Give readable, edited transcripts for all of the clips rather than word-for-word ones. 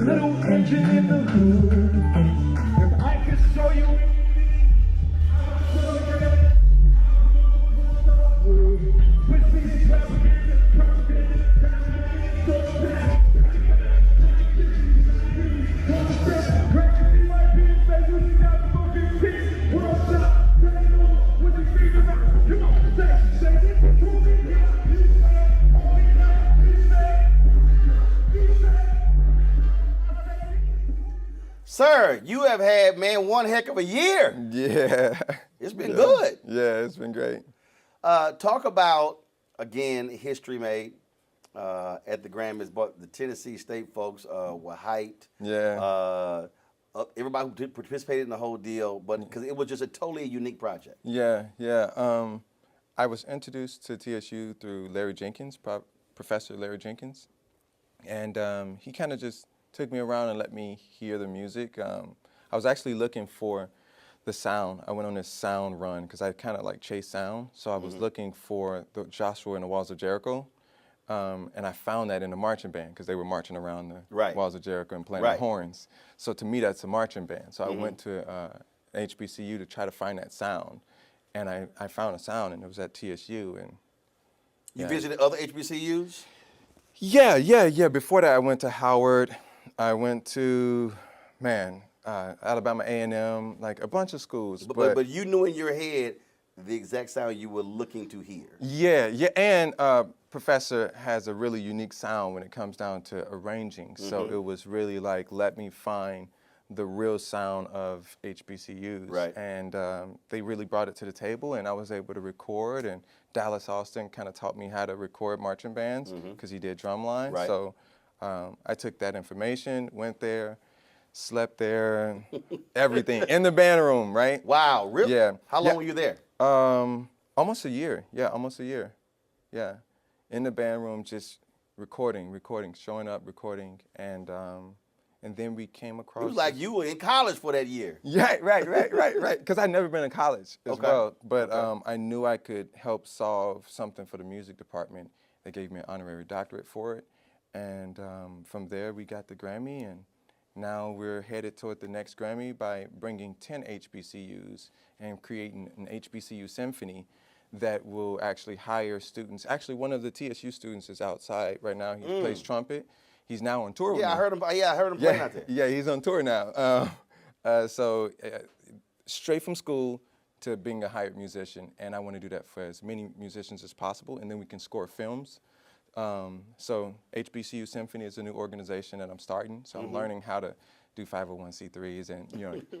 little engine in the hood. If I could show you Sir, you have had, man, one heck of a year. Yeah. It's been good. Yeah, it's been great. Talk about, again, history made at the Grammys, but the Tennessee State folks were hyped. Yeah. Everybody who participated in the whole deal, but because it was just a totally unique project. Yeah, yeah. I was introduced to TSU through Larry Jenkins, Professor Larry Jenkins, and he kind of just took me around and let me hear the music. I was actually looking for the sound. I went on this sound run because I kind of like chase sound. So I was looking for the Joshua and the Walls of Jericho, and I found that in the marching band because they were marching around the Walls of Jericho and playing the horns. So to me, that's a marching band. So I went to HBCU to try to find that sound, and I found a sound, and it was at TSU. And you visited other HBCUs? Yeah. Before that, I went to Howard. I went to, Alabama A&M, like a bunch of schools. But you knew in your head the exact sound you were looking to hear. Yeah, and Professor has a really unique sound when it comes down to arranging. So it was really like, let me find the real sound of HBCUs. Right. And they really brought it to the table, and I was able to record, and Dallas Austin kind of taught me how to record marching bands because he did drumline. Right. So I took that information, went there, slept there, everything, in the band room, right? Wow, really? Yeah. How long were you there? Almost a year. Yeah, almost a year. Yeah. In the band room, just recording, showing up, recording, and then we came across. It was like you were in college for that year. Yeah, right. Because I'd never been in college as well. But I knew I could help solve something for the music department. They gave me an honorary doctorate for it. And from there, we got the Grammy, and now we're headed toward the next Grammy by bringing 10 HBCUs and creating an HBCU Symphony that will actually hire students. Actually, one of the TSU students is outside right now. He plays trumpet. He's now on tour with me. I heard him playing out there. Yeah, he's on tour now. So straight from school to being a hired musician, and I want to do that for as many musicians as possible, and then we can score films. So HBCU Symphony is a new organization that I'm starting. So I'm learning how to do 501c3s and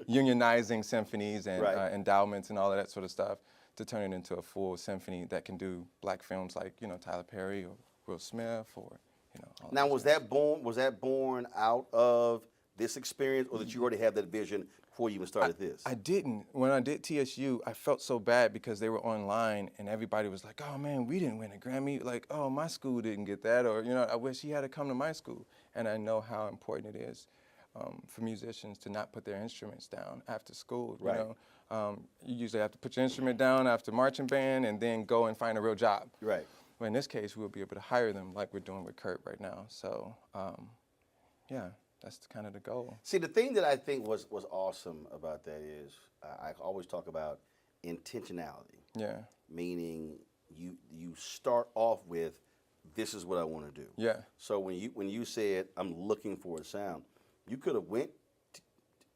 unionizing symphonies and endowments and all of that sort of stuff to turn it into a full symphony that can do black films like Tyler Perry or Will Smith or all Now that was that born out of this experience, or did you already have that vision before you even started this? I didn't. When I did TSU, I felt so bad because they were online and everybody was like, oh man, we didn't win a Grammy. Like, oh, my school didn't get that, or I wish he had to come to my school. And I know how important it is for musicians to not put their instruments down after school. You usually have to put your instrument down after marching band and then go and find a real job. Right. Well, in this case, we'll be able to hire them like we're doing with Kurt right now. So, that's kind of the goal. See, the thing that I think was awesome about that is I always talk about intentionality. Yeah. Meaning you start off with, this is what I want to do. Yeah. So when you said I'm looking for a sound, you could have went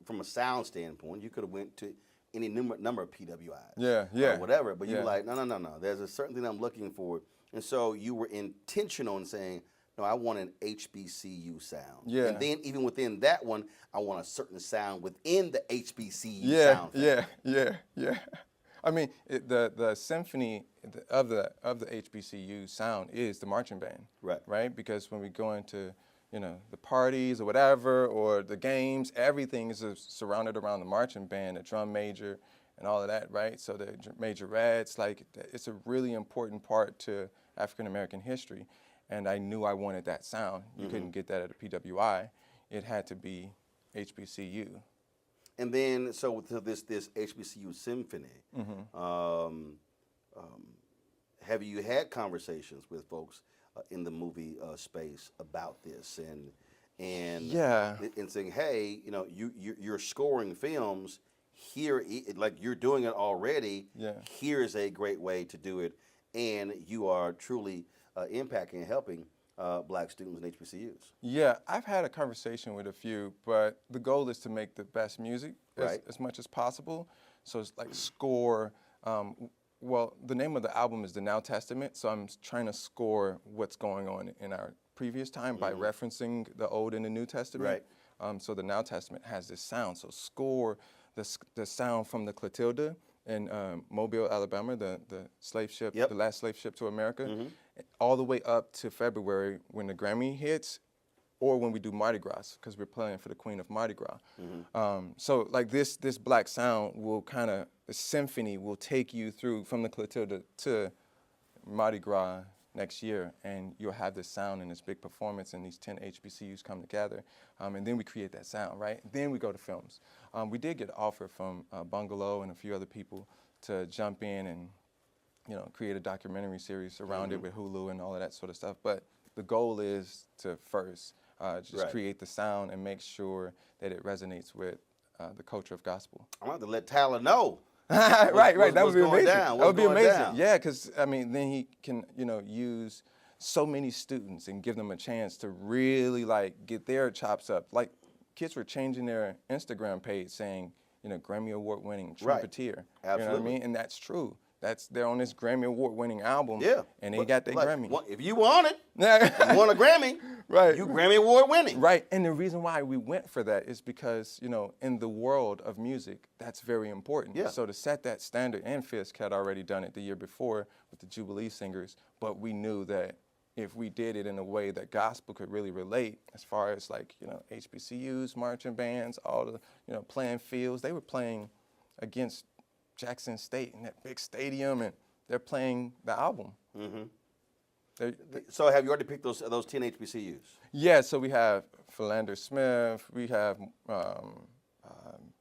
from a sound standpoint. You could have went to any number of PWIs. Yeah. Or whatever. But you were like, no. There's a certain thing I'm looking for, and so you were intentional in saying, no, I want an HBCU sound. Yeah. And then even within that one, I want a certain sound within the HBCU sound. Yeah. I mean, the symphony of the HBCU sound is the marching band. Right? Because when we go into the parties or whatever, or the games, everything is surrounded around the marching band, the drum major, and all of that, right? So the majorettes, like, it's a really important part to African American history. And I knew I wanted that sound. You couldn't get that at a PWI. It had to be HBCU. And then, so this HBCU Symphony, have you had conversations with folks in the movie space about this? and Yeah. and saying, hey, you're scoring films here, like you're doing it already. Yeah. Here is a great way to do it, and you are truly impacting and helping black students in HBCUs. Yeah, I've had a conversation with a few, but the goal is to make the best music Right. as much as possible. So it's like score. Well, the name of the album is The Now Testament, so I'm trying to score what's going on in our previous time by referencing the Old and the New Testament. Right. So the Now Testament has this sound. So score the sound from the Clotilda in Mobile, Alabama, the slave ship, Yep. the last slave ship to America, all the way up to February when the Grammy hits, or when we do Mardi Gras, because we're playing for the Queen of Mardi Gras. So like this black sound will the symphony will take you through from the Clotilda to Mardi Gras next year, and you'll have this sound and this big performance, and these 10 HBCUs come together, and then we create that sound, right? Then we go to films. We did get an offer from Bungalow and a few other people to jump in and create a documentary series around it with Hulu and all of that sort of stuff. But the goal is to first just create the sound and make sure that it resonates with the culture of gospel. I'm going to let Tyler know. Right. That would be amazing. That would be amazing. Yeah, because then he can, use so many students and give them a chance to really get their chops up. Like kids were changing their Instagram page saying, Grammy Award winning trumpeter. Absolutely. You know what I mean? And that's true. They're on this Grammy Award winning album. Yeah. And they got their Grammy. If you want it, you want a Grammy. Right. You Grammy Award winning. Right. And the reason why we went for that is because, in the world of music, that's very important. Yeah. So to set that standard, and Fisk had already done it the year before with the Jubilee Singers, but we knew that if we did it in a way that gospel could really relate, as far as HBCUs, marching bands, all the, playing fields, they were playing against Jackson State in that big stadium, and they're playing the album. So have you already picked those 10 HBCUs? Yeah, so we have Philander Smith, we have,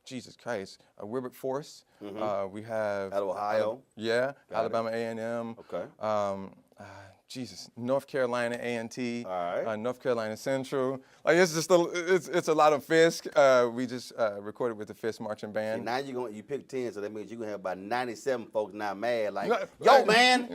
Jesus Christ, Wilberforce, we have— Out of Ohio? Alabama A&M. Okay. North Carolina A&T, All right. North Carolina Central. It's just it's a lot of Fisk. We just recorded with the Fisk Marching Band. See, now you pick 10, so that means you're going to have about 97 folks now mad, yo, man.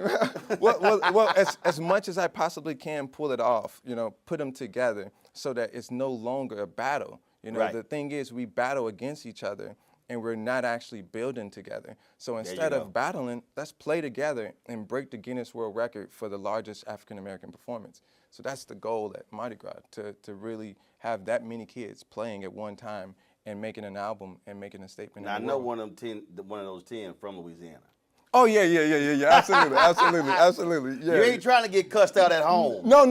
well, as much as I possibly can pull it off, put them together so that it's no longer a battle. The thing is, we battle against each other, and we're not actually building together. So instead of battling, let's play together and break the Guinness World Record for the largest African-American performance. So that's the goal at Mardi Gras, to really have that many kids playing at one time and making an album and making a statement. Now, in I the know world. one of those 10 from Louisiana. Oh, yeah, absolutely. Yeah. You ain't trying to get cussed out at home. No.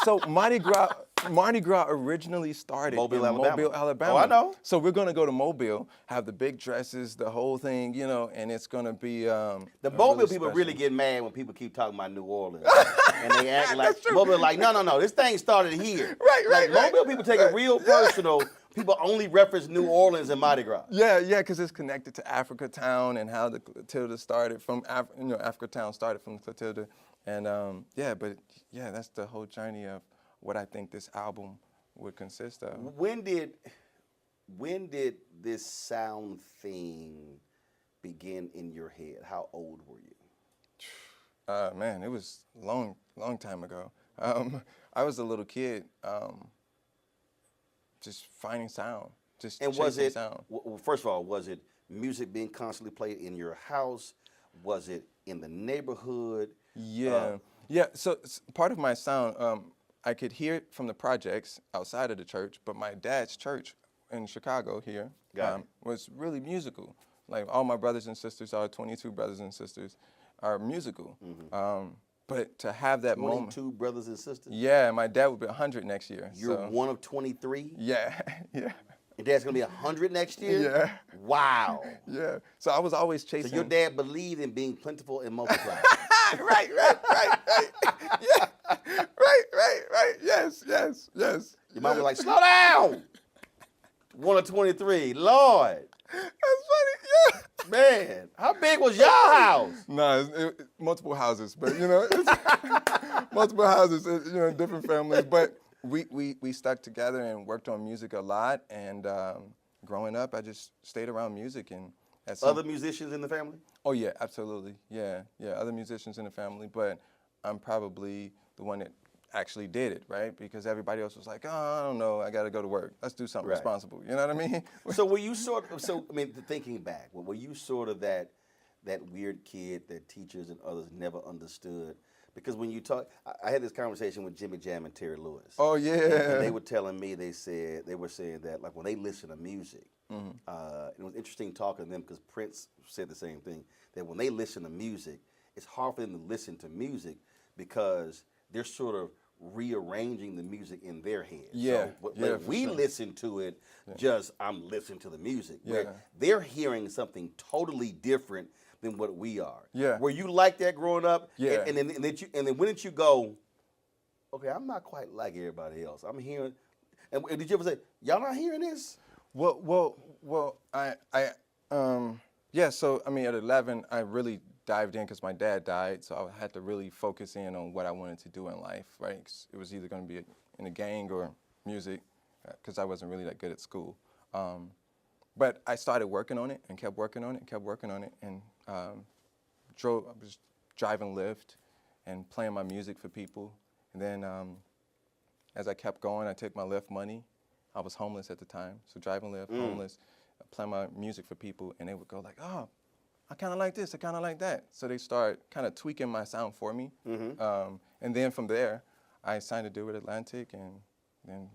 So Mardi Gras originally started Mobile, in Alabama. Mobile, Alabama. Oh, I know. So we're gonna go to Mobile, have the big dresses, the whole thing, and it's gonna be The Mobile people really get mad when people keep talking about New Orleans. And they act like Mobile, no, this thing started here. Right. Mobile people take it real personal. People only reference New Orleans and Mardi Gras. Yeah, because it's connected to Africa Town and how the Clotilda started from Africa Town started from the Clotilda, and that's the whole journey of what I think this album would consist of. When did this sound thing begin in your head? How old were you? Man, it was long time ago. I was a little kid, just finding sound, just chasing sound. Well, first of all, was it music being constantly played in your house? Was it in the neighborhood? Yeah. So part of my sound, I could hear it from the projects outside of the church, but my dad's church in Chicago here was really musical. Like all my brothers and sisters, our 22 brothers and sisters, are musical. But to have that 22 moment. 22 brothers and sisters? Yeah, my dad will be 100 next year. You're one of 23? Yeah. Your dad's going to be 100 next year? Yeah. Wow. Yeah. So I was always chasing. So your dad believed in being plentiful and multiplying. Right. Yeah. Right. Yes. Your mom was like, slow down. 1 of 23. Lord. That's funny, yeah. Man, how big was your house? No, multiple houses, but it's multiple houses, different families. But we stuck together and worked on music a lot. And growing up, I just stayed around music. And at some, Other musicians in the family? oh yeah, absolutely, yeah, other musicians in the family, but I'm probably the one that actually did it, right? Because everybody else was like, oh, I don't know, I got to go to work. Let's do something Right. responsible. You know what I mean? So were you sort of, so I mean, thinking back, were you sort of that weird kid that teachers and others never understood? Because when you talk, I had this conversation with Jimmy Jam and Terry Lewis. Oh yeah. And they were telling me, they were saying that like when they listen to music, it was interesting talking to them because Prince said the same thing, that when they listen to music, it's hard for them to listen to music because they're sort of rearranging the music in their head. Yeah, So yeah, when for we sure. listen to it, just I'm listening to the music. Yeah. Where they're hearing something totally different than what we are. Yeah. Were you like that growing up? Yeah. And then when did you go, okay, I'm not quite like everybody else. I'm hearing, and did you ever say, y'all not hearing this? Well, yeah. So I mean, at 11, I really dived in because my dad died, so I had to really focus in on what I wanted to do in life, right? 'Cause it was either going to be in a gang or music, because I wasn't really that good at school. But I started working on it and kept working on it and kept working on it, and I was driving Lyft and playing my music for people. And then as I kept going, I took my Lyft money. I was homeless at the time, so driving Lyft, homeless, playing my music for people, and they would go like, oh, I kind of like this, I kind of like that. So they start kind of tweaking my sound for me. And then from there, I signed a deal with Atlantic and then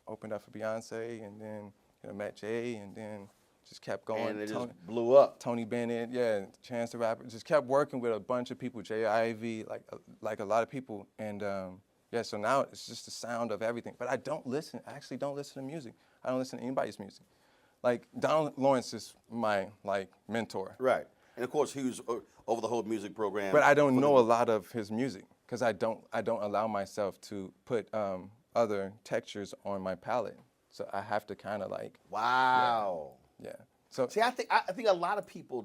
opened up for Beyonce and then met Jay and then just kept going. And it just blew up. Tony Bennett, yeah, Chance the Rapper. Just kept working with a bunch of people, Jay Ivy, like a lot of people. And yeah, so now it's just the sound of everything. But I actually don't listen to music. I don't listen to anybody's music. Like, Donald Lawrence is my, mentor. Right. And of course, he was over the whole music program. But I don't know a lot of his music because I don't allow myself to put other textures on my palette. So I have to kind of Wow. Yeah. So See, I think a lot of people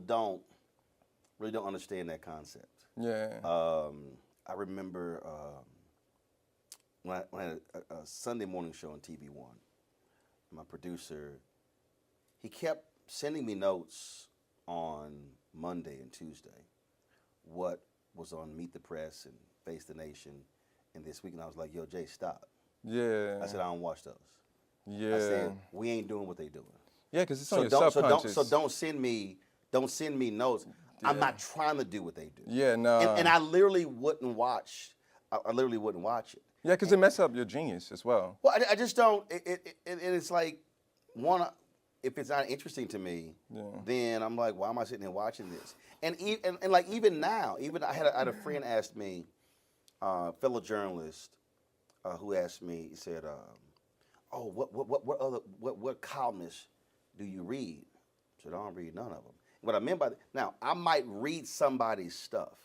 really don't understand that concept. yeah. I remember when I had a Sunday morning show on TV One. My producer, he kept sending me notes on Monday and Tuesday, what was on Meet the Press and Face the Nation, and this week, and I was like, "Yo, Jay, stop." Yeah. I said, "I don't watch those." Yeah. I said, "We ain't doing what they doing." Yeah, because it's on your subconscious. So don't send me notes. I'm not trying to do what they do. Yeah, no. And I literally wouldn't watch. I literally wouldn't watch it. Yeah, because it messes up your genius as well. Well, I just don't. It's like if it's not interesting to me, then I'm like, why am I sitting here watching this? And like even now, I had a friend ask me, fellow journalist, who asked me. He said, "Oh, what columnists do you read?" I said, "I don't read none of them." What I meant by that, now I might read somebody's stuff,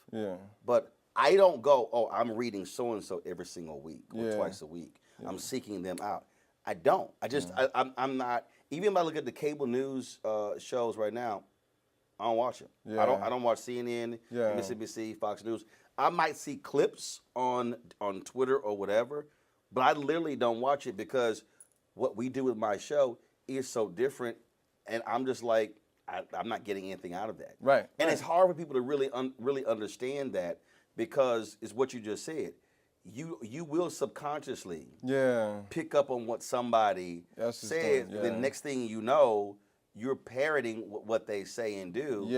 but I don't go, "Oh, I'm reading so and so every single week or twice a week. I'm seeking them out." I don't. I just I'm not. Even if I look at the cable news shows right now, I don't watch them. Yeah. I don't watch CNN, MSNBC, Fox News. I might see clips on Twitter or whatever, but I literally don't watch it because what we do with my show is so different, and I'm just like, I'm not getting anything out of that. Right. And it's hard for people to really understand that because it's what you just said. You will subconsciously pick up on what somebody says. The next thing you know, you're parroting what they say and do,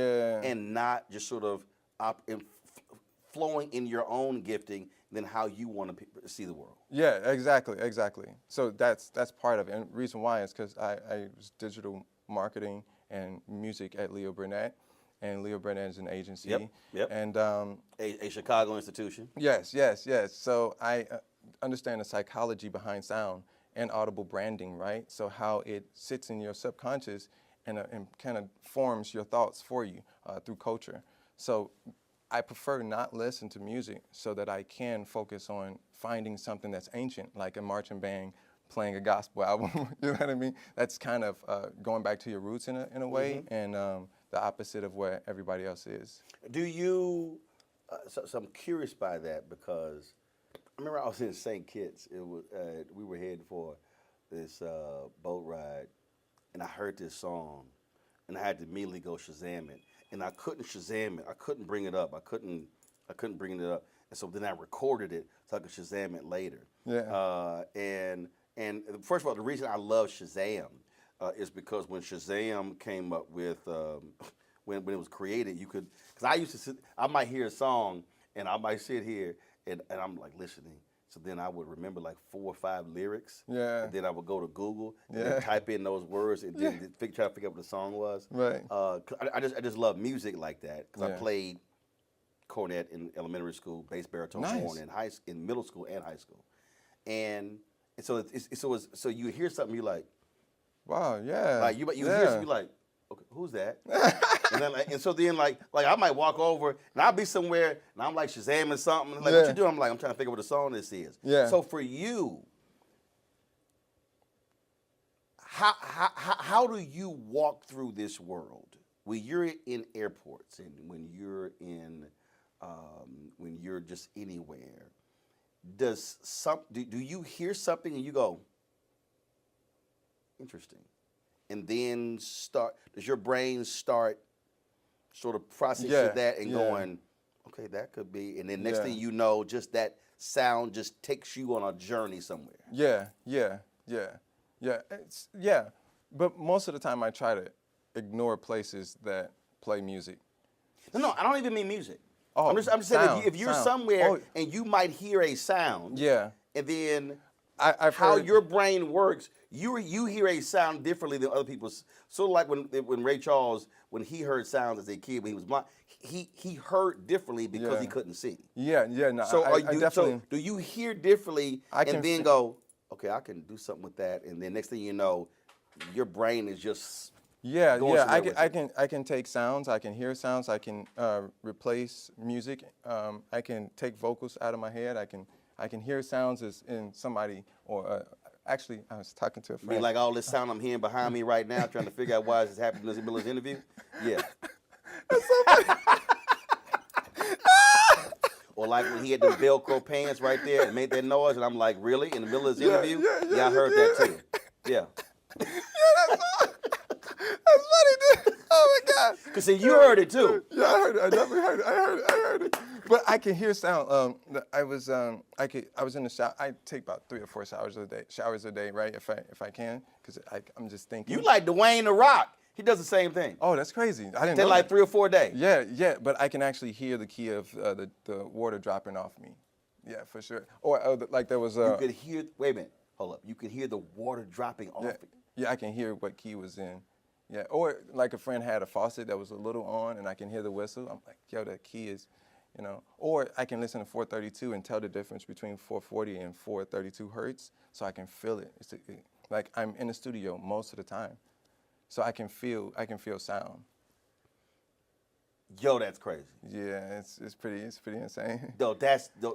and not just sort of flowing in your own gifting than how you want to see the world. Yeah, exactly. So that's part of it. And the reason why is because I was digital marketing and music at Leo Burnett. And Leo Burnett is an agency. Yep. And a Chicago institution. Yes. So I understand the psychology behind sound and audible branding, right? So how it sits in your subconscious and kind of forms your thoughts for you through culture. So I prefer not listen to music so that I can focus on finding something that's ancient, like a marching band playing a gospel album. You know what I mean? That's kind of going back to your roots in a way, and the opposite of where everybody else is. Do you? So I'm curious by that because remember I was in St. Kitts. It was we were heading for this boat ride, and I heard this song, and I had to immediately go Shazam it, and I couldn't Shazam it. I couldn't bring it up. I couldn't bring it up, and so then I recorded it so I could Shazam it later. Yeah. And first of all, the reason I love Shazam is because when Shazam came up with when it was created, you could, because I might hear a song and I might sit here and I'm like listening. So then I would remember like 4 or 5 lyrics. Yeah. And then I would go to Google and Yeah. then type in those words and then try to figure out what the song was. Right. I just love music like that because Yeah. I played cornet in elementary school, bass baritone Nice. horn in middle school and high school, and so so you hear something you like. Wow. Yeah. Like you hear something you like, okay, who's that? And then and so then like I might walk over and I'll be somewhere and I'm like Shazamming something. Like what you doing? I'm like I'm trying to figure out what the song this is. Yeah. So for you, how do you walk through this world when you're in airports and when you're just anywhere? Do you hear something and you go, interesting, and then does your brain start sort of processing that and going, okay, that could be, and then next thing you know, just that sound just takes you on a journey somewhere. Yeah. But most of the time I try to ignore places that play music. No, I don't even mean music. Oh, I'm just saying sound, if you're sound. somewhere and you might hear a sound, Yeah. and then I've how heard, your brain works, you hear a sound differently than other people's. Sort of like when Ray Charles, when he heard sounds as a kid when he was blind, he heard differently because he couldn't see. Yeah. No. So I definitely. so do you hear differently and then go, okay, I can do something with that, and then next thing you know, your brain is just going somewhere with it. I can take sounds. I can hear sounds. I can replace music. I can take vocals out of my head. I can hear sounds as in somebody or actually I was talking to a I mean, friend. like all this sound I'm hearing behind me right now, trying to figure out why this is happening in the middle of this interview. Yeah. Or like when he had the Velcro pants right there and made that noise, and I'm like, really? In the middle of this interview? Yeah, I heard that too. Yeah. That's funny, dude. Oh my God. Because see, you heard it too. Yeah, I heard it. I definitely heard it. I heard it. But I can hear sound. I was in the shower. I take about 3 or 4 showers a day, right? If I can, because I'm just thinking. You like Dwayne The Rock. He does the same thing. Oh, that's crazy. I didn't They know like that. 3 or 4 a day. Yeah. But I can actually hear the key of the water dropping off me. Yeah, for sure. Or like there was You could hear. Wait a minute. Hold up. You could hear the water dropping off. Yeah, I can hear what key was in. Yeah, or like a friend had a faucet that was a little on, and I can hear the whistle. I'm like, yo, that key is, you know. Or I can listen to 432 and tell the difference between 440 and 432 hertz, so I can feel it. Like I'm in the studio most of the time, so I can feel sound. Yo, that's crazy. Yeah, it's pretty insane. No,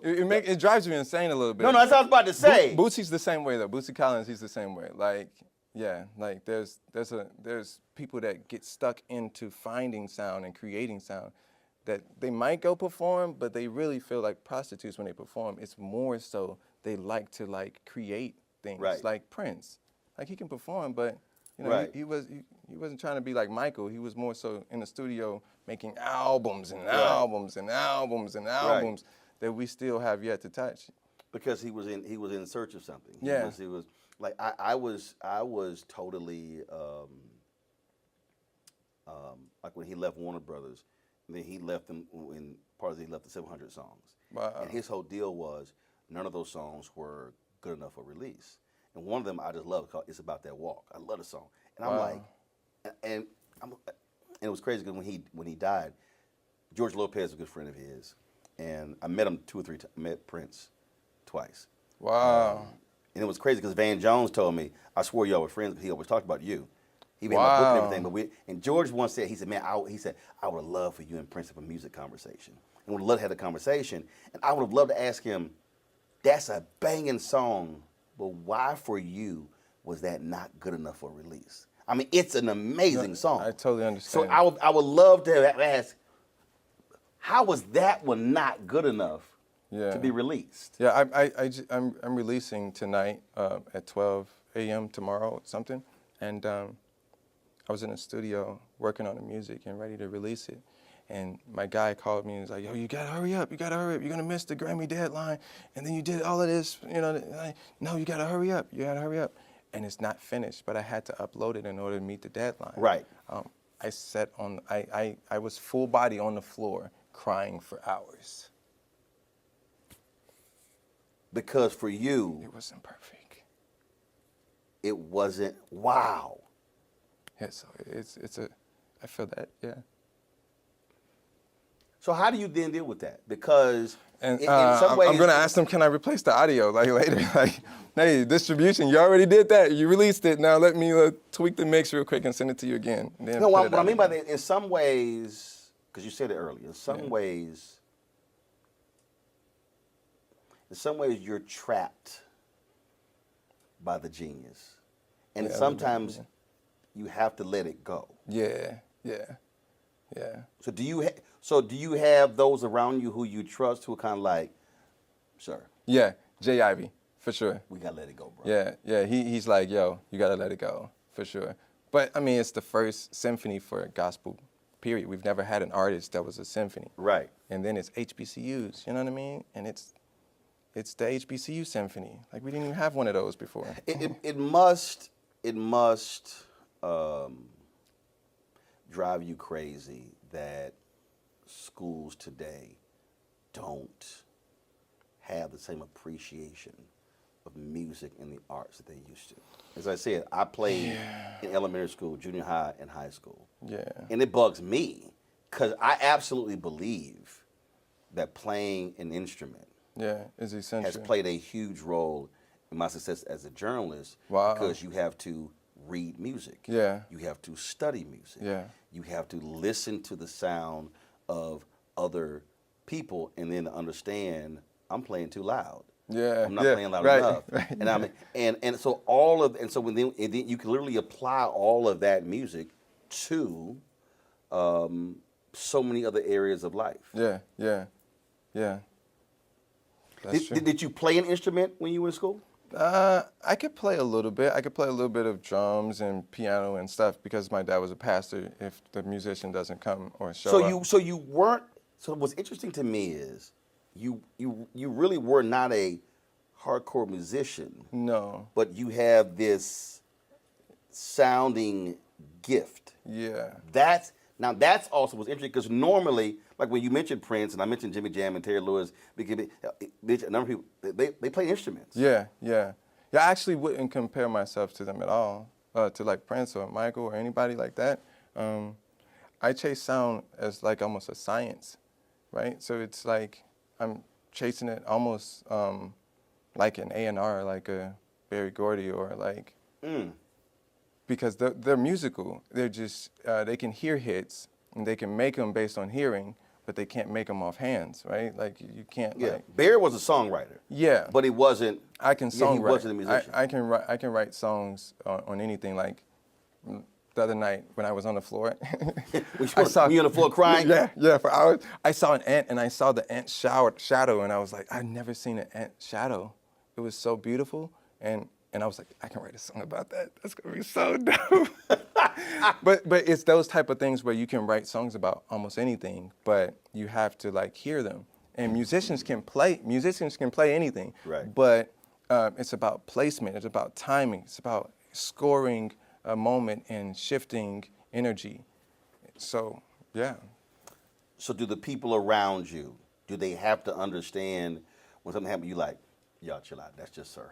It drives me insane a little bit. No, that's what I was about to say. Bootsy's the same way though. Bootsy Collins, he's the same way. Like. Yeah, like there's people that get stuck into finding sound and creating sound that they might go perform, but they really feel like prostitutes when they perform. It's more so they like to like create things, Right. like Prince. Like he can perform, but you know Right. he wasn't trying to be like Michael. He was more so in the studio making albums and albums and albums and albums that we still have yet to touch. Because he was in search of something. He was like I was totally like when he left Warner Brothers, and then he left them when he left the 700 songs. Wow. And his whole deal was none of those songs were good enough for release. And one of them I just love called "It's About That Walk." I love the song, and I'm like, and it was crazy because when he died, George Lopez was a good friend of his, and I met him 2 or 3 times. I met Prince twice. Wow. And it was crazy because Van Jones told me, I swore y'all were friends because he always talked about you. He made my book and everything. And George once said, he said, man, I would love for you and Prince to have a music conversation. And would love to have a conversation. And I would have loved to ask him, that's a banging song, but why for you was that not good enough for release? I mean, it's an amazing song. I totally understand. So I would love to ask, how was that one not good enough to be released. Yeah, I'm releasing tonight at 12 a.m. tomorrow or something, and I was in the studio working on the music and ready to release it, and my guy called me and was like, "Yo, you gotta hurry up! You gotta hurry up! You're gonna miss the Grammy deadline, and then you did all of this, you know. No, you gotta hurry up! You gotta hurry up!" And it's not finished, but I had to upload it in order to meet the deadline. Right. I was full body on the floor crying for hours. Because for you, It wasn't perfect. it wasn't, wow. Yeah, so I feel that, yeah. So how do you then deal with that? Because And in some ways, I'm gonna ask them, can I replace the audio like later? Like, hey, distribution, you already did that. You released it. Now let me tweak the mix real quick and send it to you again. And then no, put what it I out mean by again. that, in some ways, because you said it earlier, in some ways, you're trapped by the genius, and Yeah, sometimes you have to let it go. Yeah. So do you have those around you who you trust who are kind of like, sir, Yeah, Jay Ivy, for sure. we gotta let it go, bro. Yeah. He's like, yo, you gotta let it go, for sure. But I mean, it's the first symphony for gospel, period. We've never had an artist that was a symphony. Right. And then it's HBCUs, you know what I mean? And it's the HBCU Symphony. Like, we didn't even have one of those before. It must drive you crazy that schools today don't have the same appreciation of music and the arts that they used to. As I said, I played in elementary school, junior high, and high school. Yeah. And it bugs me because I absolutely believe that playing an instrument Yeah, it's essential. has played a huge role in my success as a journalist. Wow. Because you have to read music. Yeah. You have to study music. Yeah. You have to listen to the sound of other people and then understand I'm playing too loud. Yeah. I'm not yeah, playing loud right, enough. Right. And so then you can literally apply all of that music to so many other areas of life. Yeah. That's true. Did you play an instrument when you were in school? I could play a little bit. I could play a little bit of drums and piano and stuff because my dad was a pastor. If the musician doesn't come or show up. So you weren't. So what's interesting to me is you really were not a hardcore musician. No. But you have this sounding gift. Yeah. That's also what's interesting because normally, like when you mentioned Prince and I mentioned Jimmy Jam and Terry Lewis, a number of people they play instruments. Yeah. I actually wouldn't compare myself to them at all, to like Prince or Michael or anybody like that. I chase sound as like almost a science, right? So it's like I'm chasing it almost like an A&R, like a Berry Gordy or like, because they're musical. They're just, they can hear hits and they can make them based on hearing, but they can't make them off hands, right? Like you can't. Yeah, like, Bear was a songwriter. Yeah, but he wasn't. I can songwrite. He wasn't a musician. I can write songs on anything. Like the other night when I was on the floor, Were you on the floor crying? Yeah, for hours. I saw an ant and I saw the ant shadow, and I was like, I've never seen an ant shadow. It was so beautiful, and I was like, I can write a song about that. That's gonna be so dope. But it's those type of things where you can write songs about almost anything, but you have to like hear them. And musicians can play anything. Right. But it's about placement. It's about timing. It's about scoring a moment and shifting energy. So yeah. So do the people around you, do they have to understand when something happens? You like, y'all chill out. That's just sir.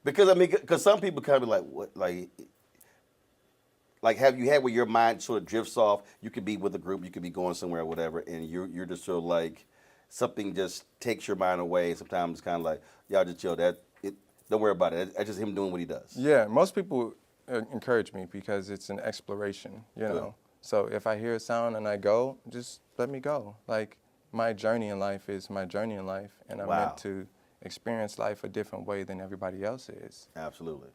Because some people kind of be like, what, like have you had where your mind sort of drifts off? You could be with a group, you could be going somewhere or whatever, and you're just sort of like something just takes your mind away. Sometimes it's kind of like, y'all just chill. Don't worry about it. That's just him doing what he does. Yeah, most people encourage me because it's an exploration, you know. Good. So if I hear a sound and I go, just let me go. Like my journey in life is my journey in life, and I'm meant to experience life a different way than everybody else is. Absolutely.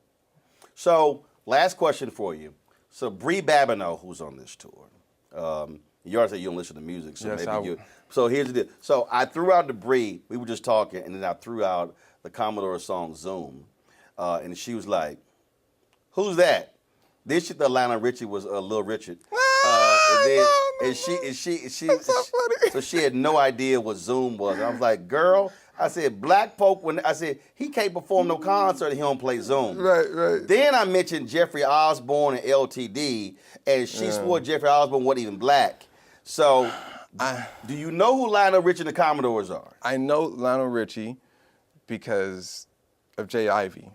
So, last question for you. So, Bri Babino, who's on this tour, You already said you don't listen to music, so Yes, maybe you. So here's the deal. So I threw out Bri. We were just talking, and then I threw out the Commodore song Zoom, and she was like, "Who's that?" Then she thought Lon Richie was Lil Richard. So she had no idea what Zoom was. And I was like, girl, I said, black folk, he can't perform no concert if he don't play Zoom. Right. Then I mentioned Jeffrey Osborne and LTD, and she swore Jeffrey Osborne wasn't even black. So, do you know who Lionel Richie and the Commodores are? I know Lionel Richie because of Jay Ivy.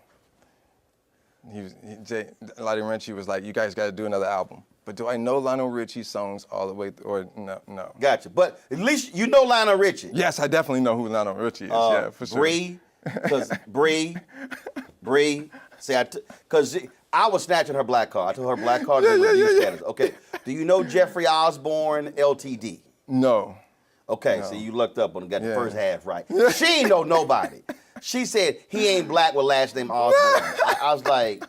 Lionel Richie was like, you guys got to do another album. But do I know Lionel Richie songs all the way through, or no? Gotcha. But at least you know Lionel Richie. Yes, I definitely know who Lionel Richie is. Yeah, for sure. Bri, because I was snatching her black card. I told her black card was review status. Okay. Do you know Jeffrey Osborne, LTD? No. Okay, so you looked up and got the first half right. She ain't know nobody. She said he ain't black with last name Osborne. I was like,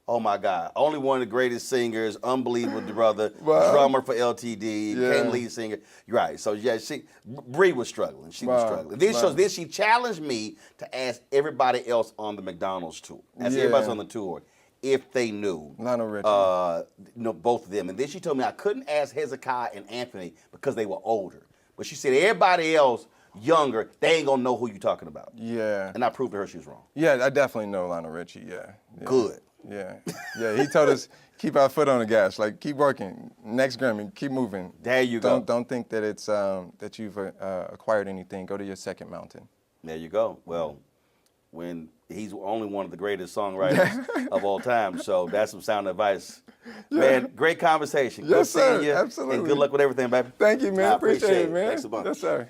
oh my God. Only one of the greatest singers, unbelievable brother, drummer for LTD, became lead singer. You're right. So yeah, Bri was struggling. She was struggling. Then she challenged me to ask everybody else on the McDonald's tour. Ask everybody on the tour if they knew Lionel Richie. Both of them. And then she told me I couldn't ask Hezekiah and Anthony because they were older. But she said everybody else younger, they ain't gonna know who you talking about. Yeah. And I proved to her she was wrong. Yeah, I definitely know Lionel Richie. Yeah. Good. Yeah. He told us keep our foot on the gas, like keep working. Next Grammy, keep moving. There you go. Don't think that it's that you've acquired anything. Go to your second mountain. There you go. Well, when he's only one of the greatest songwriters of all time, so that's some sound advice. Man, great conversation. Good seeing you. Absolutely. And good luck with everything, baby. Thank you, man. I appreciate it, man. Thanks a bunch. Yes, sir.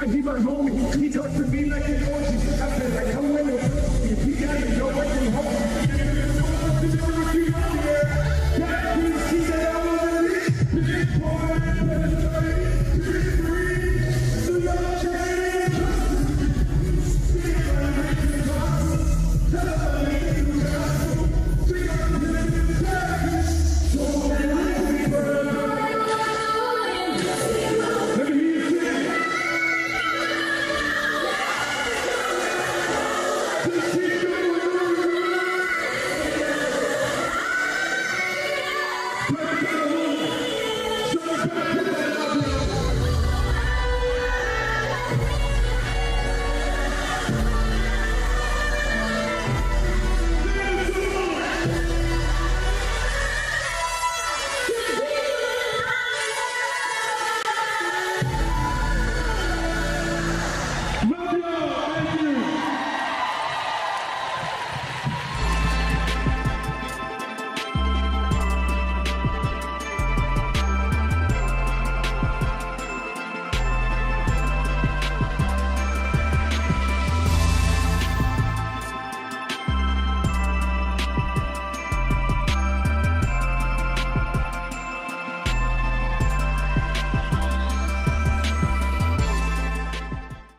He my homie, he talks to me like an orgy.